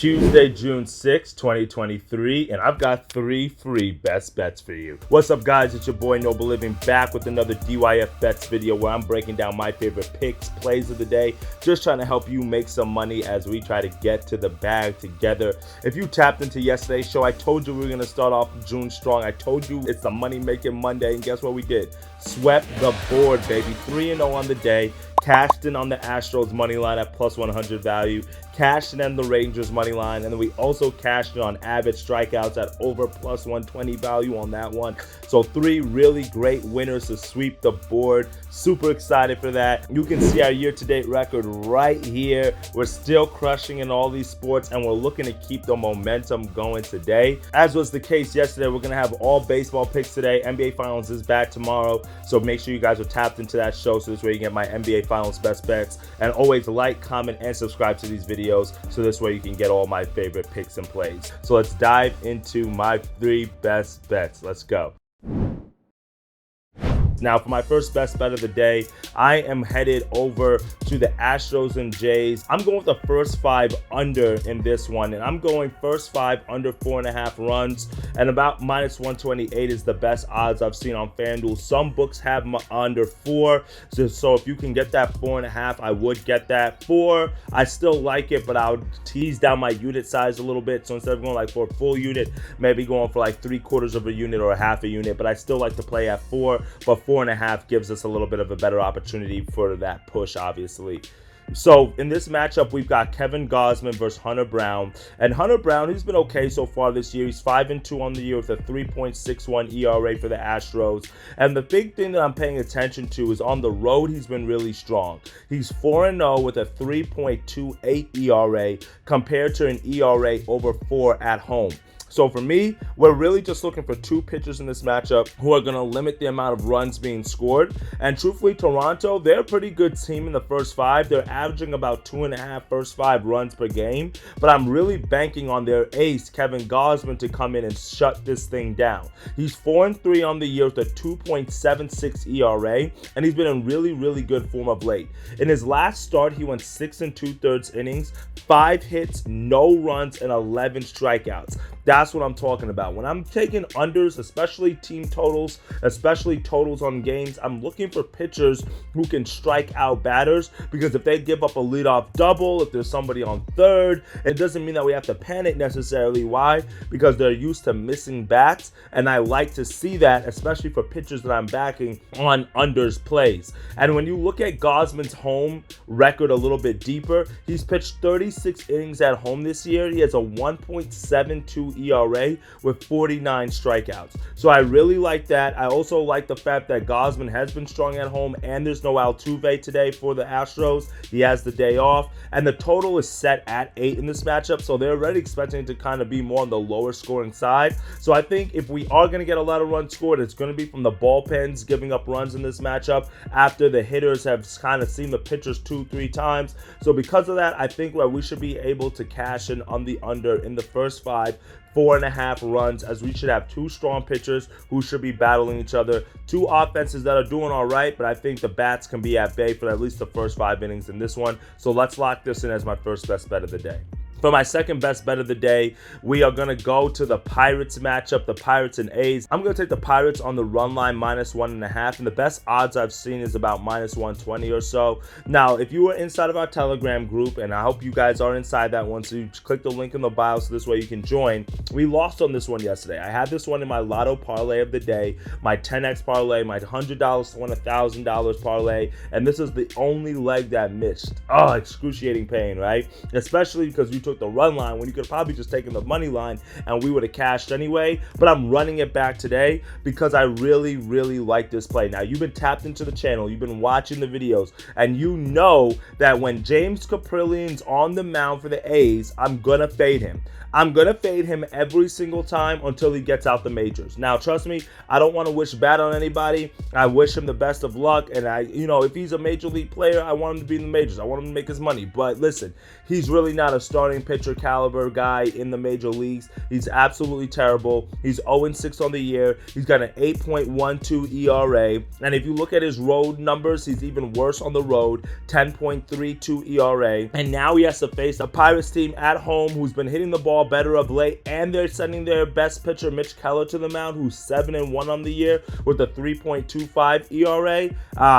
Tuesday, June 6, 2023, and I've got 3 free best bets for you. What's up, guys? It's your boy Noble Living back with another DYF Bets video where I'm breaking down my favorite picks, plays of the day, just trying to help you make some money as we try to get to the bag together. If you tapped into yesterday's show, I told you we were going to start off June strong. I told you it's the money-making Monday, and guess what we did? Swept the board, baby. 3-0 on the day. Cashed in on the Astros money line at plus 100 value, cashed in on the Rangers money line, and then we also cashed in on average strikeouts at over plus 120 value on that one. So 3 really great winners to sweep the board. Super excited for that. You can see our year-to-date record right here. We're still crushing in all these sports, and we're looking to keep the momentum going today. As was the case yesterday, we're going to have all baseball picks today. NBA Finals is back tomorrow, so make sure you guys are tapped into that show so this way you can get my NBA Finals best bets. And always like, comment, and subscribe to these videos so this way you can get all my favorite picks and plays. So let's dive into my 3 best bets. Let's go. Now, for my first best bet of the day, I am headed over to the Astros and Jays. I'm going with the first 5 under in this one, and I'm going first 5 under 4.5 runs, and about minus 128 is the best odds I've seen on FanDuel. Some books have under 4, so if you can get that 4.5, I would get that. 4, I still like it, but I would tease down my unit size a little bit, so instead of going like for a full unit, maybe going for like 3/4 of a unit or a half a unit, but I still like to play at 4, but 4.5 gives us a little bit of a better opportunity for that push, obviously. So in this matchup, we've got Kevin Gausman versus Hunter Brown. And Hunter Brown, he's been okay so far this year. He's 5-2 on the year with a 3.61 ERA for the Astros. And the big thing that I'm paying attention to is on the road, he's been really strong. He's 4-0 with a 3.28 ERA compared to an ERA over 4 at home. So for me, we're really just looking for 2 pitchers in this matchup who are going to limit the amount of runs being scored. And truthfully, Toronto, they're a pretty good team in the first 5. They're averaging about 2.5 first 5 runs per game. But I'm really banking on their ace, Kevin Gausman, to come in and shut this thing down. He's 4-3 on the year with a 2.76 ERA, and he's been in really, really good form of late. In his last start, he went 6 2/3 innings, 5 hits, no runs, and 11 strikeouts. That's what I'm talking about. When I'm taking unders, especially team totals, especially totals on games, I'm looking for pitchers who can strike out batters, because if they give up a leadoff double, if there's somebody on third, it doesn't mean that we have to panic necessarily. Why? Because they're used to missing bats, and I like to see that, especially for pitchers that I'm backing on unders plays. And when you look at Gausman's home record a little bit deeper, he's pitched 36 innings at home this year. He has a 1.72 ERA with 49 strikeouts. So I really like that. I also like the fact that Gausman has been strong at home, and there's no Altuve today for the Astros. He has the day off, and the total is set at 8 in this matchup, so they're already expecting to kind of be more on the lower scoring side. So I think if we are going to get a lot of runs scored, it's going to be from the bullpens giving up runs in this matchup after the hitters have kind of seen the pitchers 2-3 times. So because of that, I think that we should be able to cash in on the under in the first 5, 4.5 runs, as we should have 2 strong pitchers who should be battling each other, 2 offenses that are doing all right, but I think the bats can be at bay for at least the first 5 innings in this one. So let's lock this in as my first best bet of the day. For my second best bet of the day, we are going to go to the Pirates matchup, the Pirates and A's. I'm going to take the Pirates on the run line minus 1.5, and the best odds I've seen is about minus 120 or so. Now, if you were inside of our Telegram group, and I hope you guys are inside that one, so you click the link in the bio so this way you can join. We lost on this one yesterday. I had this one in my Lotto parlay of the day, my 10x parlay, my $100 to win $1,000 parlay, and this is the only leg that missed. Oh, excruciating pain, right? Especially because you took the run line when you could have probably just taken the money line and we would have cashed anyway. But I'm running it back today because I really, really like this play. Now, you've been tapped into the channel, you've been watching the videos, and you know that when James Caprillian's on the mound for the A's, I'm gonna fade him. I'm going to fade him every single time until he gets out the majors. Now, trust me, I don't want to wish bad on anybody. I wish him the best of luck. And if he's a major league player, I want him to be in the majors. I want him to make his money. But listen, he's really not a starting starting pitcher caliber guy in the major leagues. He's absolutely terrible. He's 0-6 on the year. He's got an 8.12 ERA. And if you look at his road numbers, he's even worse on the road, 10.32 ERA. And now he has to face a Pirates team at home who's been hitting the ball better of late, and they're sending their best pitcher, Mitch Keller, to the mound, who's 7-1 on the year with a 3.25 ERA.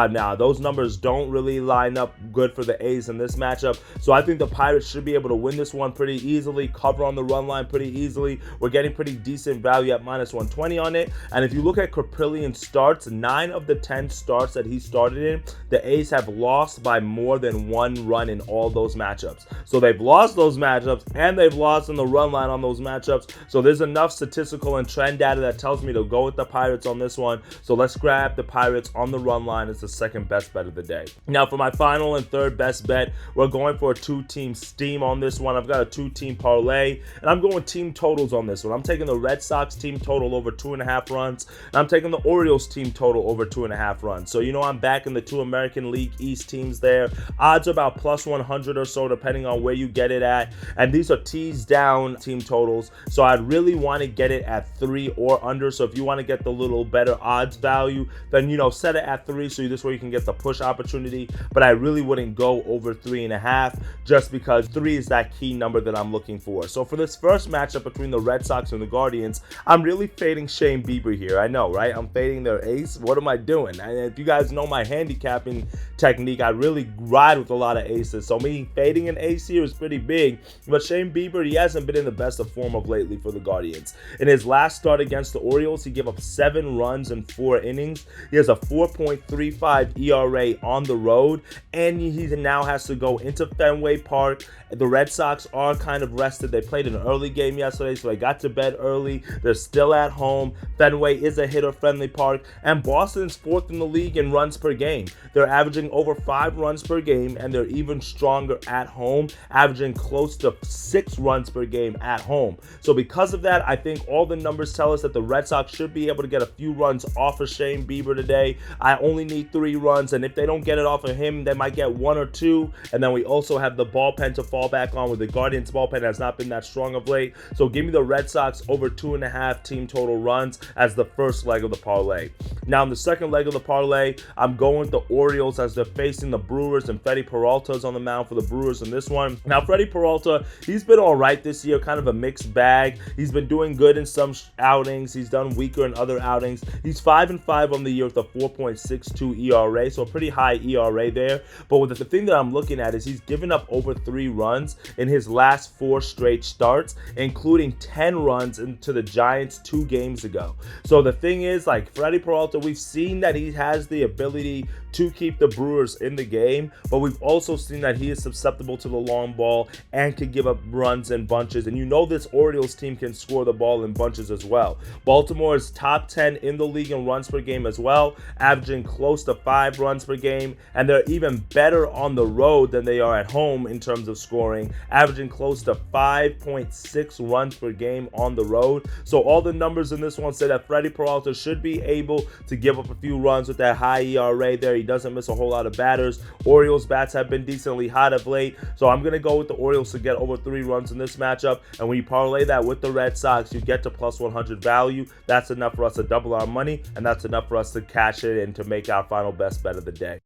Nah, those numbers don't really line up good for the A's in this matchup. So I think the Pirates should be able to win this one pretty easily, cover on the run line pretty easily. We're getting pretty decent value at -120 on it. And if you look at Krapilian's starts, 9 of the 10 starts that he started in, the A's have lost by more than 1 run in all those matchups. So they've lost those matchups, and they've lost in the run line on those matchups. So there's enough statistical and trend data that tells me to go with the Pirates on this one. So let's grab the Pirates on the run line as the second best bet of the day. Now for my final and third best bet, we're going for a 2-team steam on this one. I've got a 2-team parlay, and I'm going team totals on this one. I'm taking the Red Sox team total over 2.5 runs, and I'm taking the Orioles team total over 2.5 runs. So you know I'm back in the 2 American League East teams there. Odds are about +100 or so depending on where you get it at, and these are teased down team totals. So I'd really want to get it at 3 or under. So if you want to get the little better odds value, then you know set it at 3, so this way you can get the push opportunity. But I really wouldn't go over 3.5 just because 3 is that key number that I'm looking for. So for this first matchup between the Red Sox and the Guardians, I'm really fading Shane Bieber here. I know, right? I'm fading their ace. What am I doing? And if you guys know my handicapping technique, I really ride with a lot of aces. So me fading an ace here is pretty big. But Shane Bieber, he hasn't been in the best of form of lately for the Guardians. In his last start against the Orioles, he gave up 7 runs in 4 innings. He has a 4.35 ERA on the road, and he now has to go into Fenway Park. The Red Sox are kind of rested. They played an early game yesterday, so they got to bed early. They're still at home. Fenway is a hitter-friendly park, and Boston's 4th in the league in runs per game. They're averaging over 5 runs per game, and they're even stronger at home, averaging close to 6 runs per game at home. So because of that, I think all the numbers tell us that the Red Sox should be able to get a few runs off of Shane Bieber today. I only need 3 runs, and if they don't get it off of him, they might get 1 or 2. And then we also have the bullpen to fall back on, with the Guardians bullpen has not been that strong of late. So give me the Red Sox over 2.5 team total runs as the first leg of the parlay. Now in the second leg of the parlay, I'm going with the Orioles as they're facing the Brewers, and Freddie Peralta is on the mound for the Brewers in this one. Now Freddie Peralta, he's been all right this year, kind of a mixed bag. He's been doing good in some outings. He's done weaker in other outings. He's 5-5 on the year with a 4.62 ERA, so a pretty high ERA there. But with the thing that I'm looking at is he's given up over 3 runs in his last 4 straight starts, including 10 runs into the Giants 2 games ago. So the thing is, like Freddie Peralta, we've seen that he has the ability to keep the Brewers in the game, but we've also seen that he is susceptible to the long ball and can give up runs in bunches. And you know this Orioles team can score the ball in bunches as well. Baltimore is top 10 in the league in runs per game as well, averaging close to 5 runs per game, and they're even better on the road than they are at home in terms of scoring, averaging close to 5.6 runs per game on the road. So all the numbers in this one say that Freddie Peralta should be able to give up a few runs with that high ERA there. He doesn't miss a whole lot of batters. Orioles bats have been decently hot of late, so I'm going to go with the Orioles to get over 3 runs in this matchup. And when you parlay that with the Red Sox, you get to +100 value. That's enough for us to double our money, and that's enough for us to cash it and to make our final best bet of the day.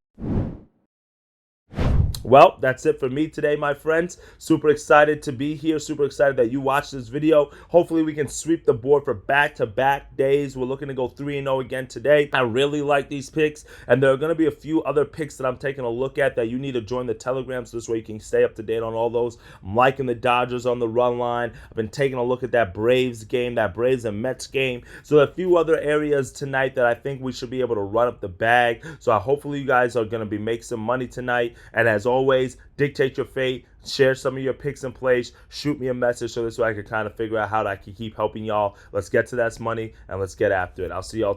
Well, that's it for me today, my friends. Super excited to be here. Super excited that you watched this video. Hopefully, we can sweep the board for back-to-back days. We're looking to go 3-0 again today. I really like these picks, and there are going to be a few other picks that I'm taking a look at that you need to join the Telegram, so this way you can stay up to date on all those. I'm liking the Dodgers on the run line. I've been taking a look at that Braves game, that Braves and Mets game. So a few other areas tonight that I think we should be able to run up the bag. So hopefully you guys are going to be making some money tonight. And as always, dictate your fate. Share some of your picks and plays. Shoot me a message so this way I can kind of figure out how I can keep helping y'all. Let's get to that money and let's get after it. I'll see y'all